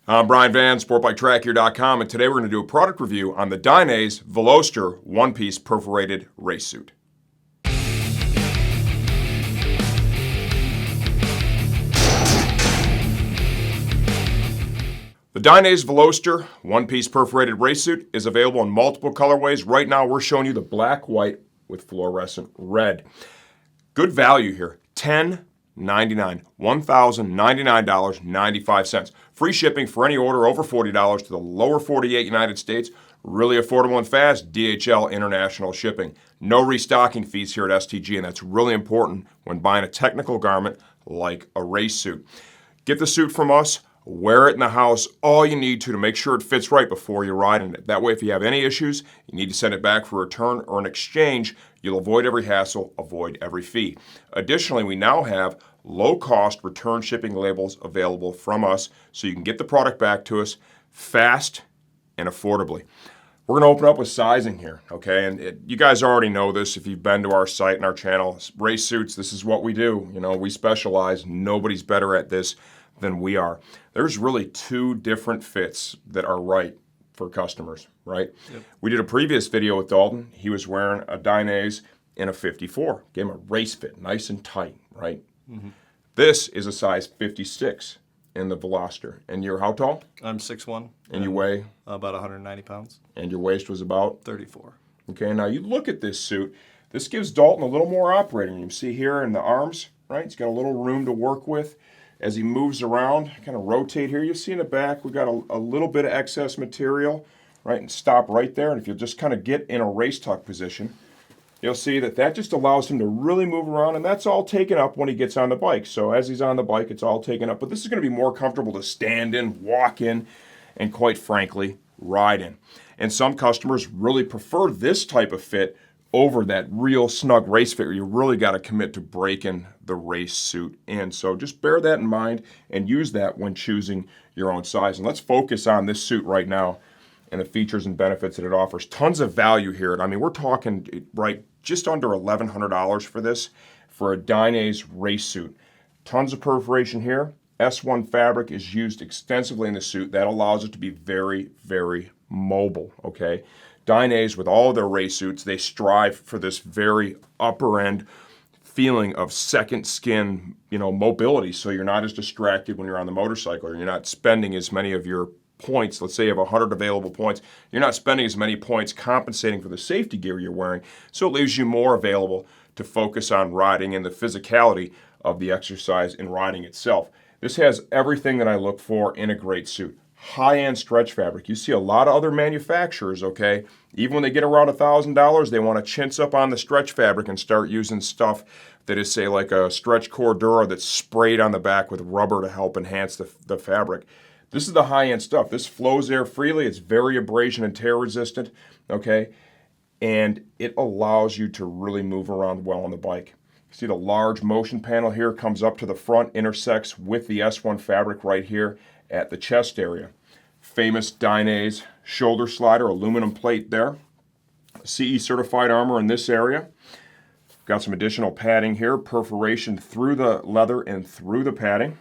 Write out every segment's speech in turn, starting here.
I'm Brian Van, sportbiketrackgear.com, and today we're going to do a product review on the Dainese Veloster one-piece perforated race suit. The Dainese Veloster one-piece perforated race suit is available in multiple colorways. Right now we're showing you the black, white with fluorescent red. Good value here, $10.99, $1,099.95. Free shipping for any order over $40 to the lower 48 United States. Really affordable and fast, DHL international shipping. No restocking fees here at STG, and that's really important when buying a technical garment like a race suit. Get the suit from us, wear it in the house, all you need to make sure it fits right before you ride in it. That way, if you have any issues, you need to send it back for return or an exchange, you'll avoid every hassle, avoid every fee. Additionally, we now have low-cost return shipping labels available from us so you can get the product back to us fast and affordably. We're going to open up with sizing here, okay? And you guys already know this if you've been to our site and our channel. Race suits, this is what we do. You know, we specialize. Nobody's better at this than we are. There's really two different fits that are right for customers, right? Yep. We did a previous video with Dalton. He was wearing a Dainese in a 54. Gave him a race fit, nice and tight, right? Mm-hmm. This is a size 56 in the Veloster. And you're how tall? I'm 6'1". And you weigh? About 190 pounds. And your waist was about? 34. Okay, now you look at this suit. This gives Dalton a little more operating room. See here in the arms, right? He's got a little room to work with. As he moves around, kind of rotate here. You see in the back, we've got a little bit of excess material, right? And stop right there. And if you just kind of get in a race tuck position, you'll see that just allows him to really move around, and that's all taken up when he gets on the bike. So as he's on the bike, it's all taken up. But this is going to be more comfortable to stand in, walk in, and quite frankly, ride in. And some customers really prefer this type of fit over that real snug race fit where you really got to commit to breaking the race suit in. So just bear that in mind and use that when choosing your own size. And let's focus on this suit right now and the features and benefits that it offers. Tons of value here. I mean, we're talking right just under $1,100 for this, for a Dainese race suit. Tons of perforation here. S1 fabric is used extensively in the suit. That allows it to be very, very mobile, okay? Dainese, with all of their race suits, they strive for this very upper end feeling of second skin, mobility, so you're not as distracted when you're on the motorcycle, or you're not spending as many of your points. Let's say you have 100 available points. You're not spending as many points compensating for the safety gear you're wearing, so it leaves you more available to focus on riding and the physicality of the exercise in riding itself. This has everything that I look for in a great suit. High-end stretch fabric. You see a lot of other manufacturers, okay, even when they get around $1,000, they want to chintz up on the stretch fabric and start using stuff that is, say, like a stretch Cordura that's sprayed on the back with rubber to help enhance the fabric. This is the high-end stuff. This flows air freely. It's very abrasion and tear resistant, okay, and it allows you to really move around well on the bike. See the large motion panel here comes up to the front, intersects with the S1 fabric right here at the chest area. Famous Dainese shoulder slider, aluminum plate there. CE certified armor in this area. Got some additional padding here, perforation through the leather and through the padding.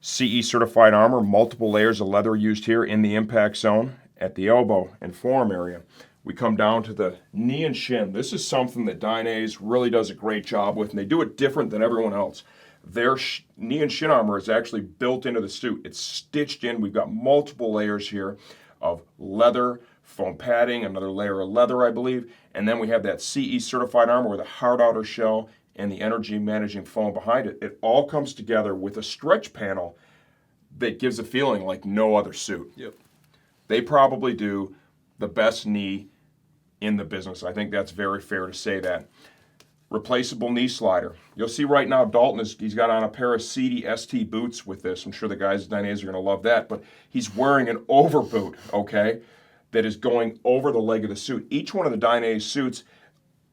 CE certified armor, multiple layers of leather used here in the impact zone at the elbow and forearm area. We come down to the knee and shin. This is something that Dainese really does a great job with, and they do it different than everyone else. Their knee and shin armor is actually built into the suit. It's stitched in. We've got multiple layers here of leather, foam padding, another layer of leather, I believe, and then we have that CE certified armor with a hard outer shell and the energy managing foam behind it. It all comes together with a stretch panel that gives a feeling like no other suit. Yep. They probably do the best knee in the business. I think that's very fair to say that. Replaceable knee slider. You'll see right now Dalton he's got on a pair of seedy ST boots with this. I'm sure the guys at Dainese are going to love that, but he's wearing an overboot, okay, that is going over the leg of the suit. Each one of the Dainese suits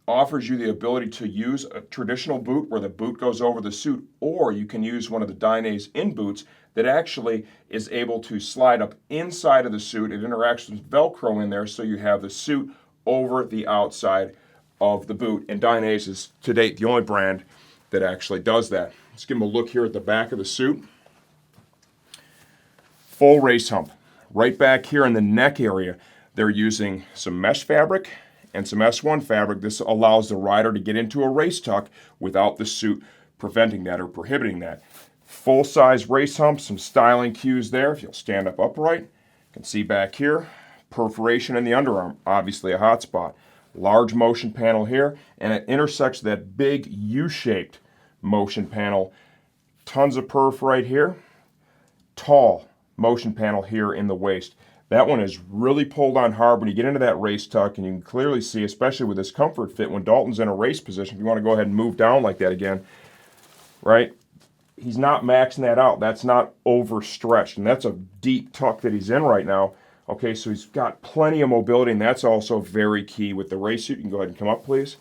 offers you the ability to use a traditional boot where the boot goes over the suit, or you can use one of the Dainese in boots that actually is able to slide up inside of the suit. It interacts with Velcro in there, so you have the suit over the outside of the boot. And Dainese is, to date, the only brand that actually does that. Let's give them a look here at the back of the suit. Full race hump. Right back here in the neck area, they're using some mesh fabric and some S1 fabric. This allows the rider to get into a race tuck without the suit preventing that or prohibiting that. Full size race hump, some styling cues there. If you'll stand up upright, you can see back here, perforation in the underarm, obviously a hot spot. Large motion panel here, and it intersects that big U-shaped motion panel. Tons of perf right here. Tall motion panel here in the waist. That one is really pulled on hard when you get into that race tuck, and you can clearly see, especially with this comfort fit, when Dalton's in a race position, if you want to go ahead and move down like that again, right? He's not maxing that out. That's not overstretched, and that's a deep tuck that he's in right now. Okay, so he's got plenty of mobility, and that's also very key with the race suit. You can go ahead and come up, please.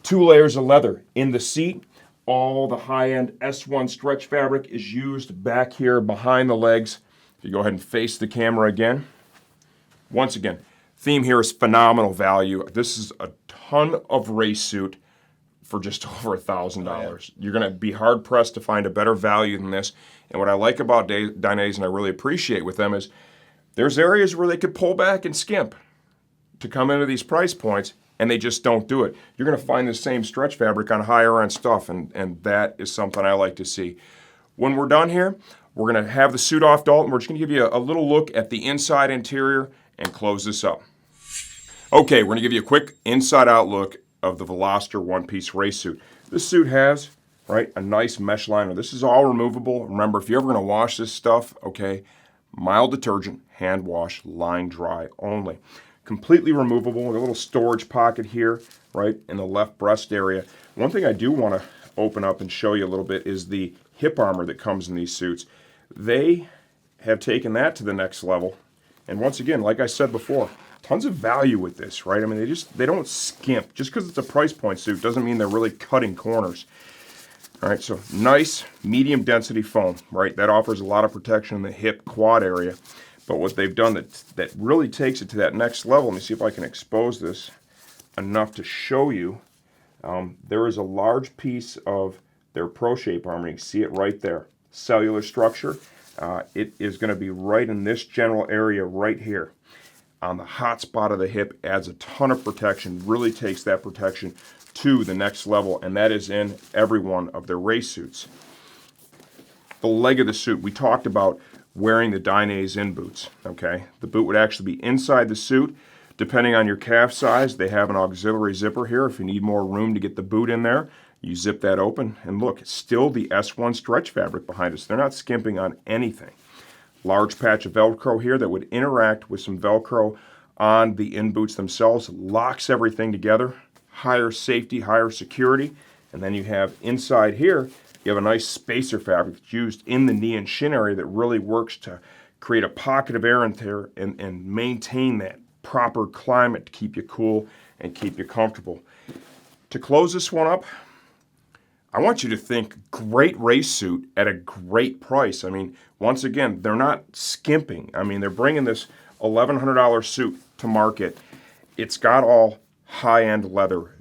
2 layers of leather in the seat. All the high-end S1 stretch fabric is used back here behind the legs. If you go ahead and face the camera again. Once again, theme here is phenomenal value. This is a ton of race suit for just over $1,000. You're going to be hard-pressed to find a better value than this. And what I like about Dainese, and I really appreciate with them, is there's areas where they could pull back and skimp to come into these price points, and they just don't do it. You're going to find the same stretch fabric on higher-end stuff, and that is something I like to see. When we're done here, we're going to have the suit off, Dalton. We're just going to give you a little look at the inside interior and close this up. Okay, we're going to give you a quick inside-out look of the Veloster one-piece race suit. This suit has, right, a nice mesh liner. This is all removable. Remember, if you're ever going to wash this stuff, okay, mild detergent, hand wash, line dry only. Completely removable with a little storage pocket here, right, in the left breast area. One thing I do want to open up and show you a little bit is the hip armor that comes in these suits. They have taken that to the next level. And once again, like I said before, tons of value with this, right? I mean, they don't skimp. Just because it's a price point suit doesn't mean they're really cutting corners. All right, so nice medium density foam, right? That offers a lot of protection in the hip quad area. But what they've done that really takes it to that next level, let me see if I can expose this enough to show you. There is a large piece of their Pro Shape armor. You can see it right there. Cellular structure. It is going to be right in this general area right here. On the hot spot of the hip, adds a ton of protection, really takes that protection to the next level, and that is in every one of their race suits. The leg of the suit, we talked about wearing the Dainese in boots, okay? The boot would actually be inside the suit. Depending on your calf size, they have an auxiliary zipper here. If you need more room to get the boot in there, you zip that open, and look, it's still the S1 stretch fabric behind us. They're not skimping on anything. Large patch of Velcro here that would interact with some Velcro on the in boots themselves, locks everything together, higher safety, higher security, and then you have inside here, you have a nice spacer fabric that's used in the knee and shin area that really works to create a pocket of air in there and maintain that proper climate to keep you cool and keep you comfortable. To close this one up, I want you to think great race suit at a great price. I mean, once again, they're not skimping. I mean, they're bringing this $1,100 suit to market. It's got all high-end leather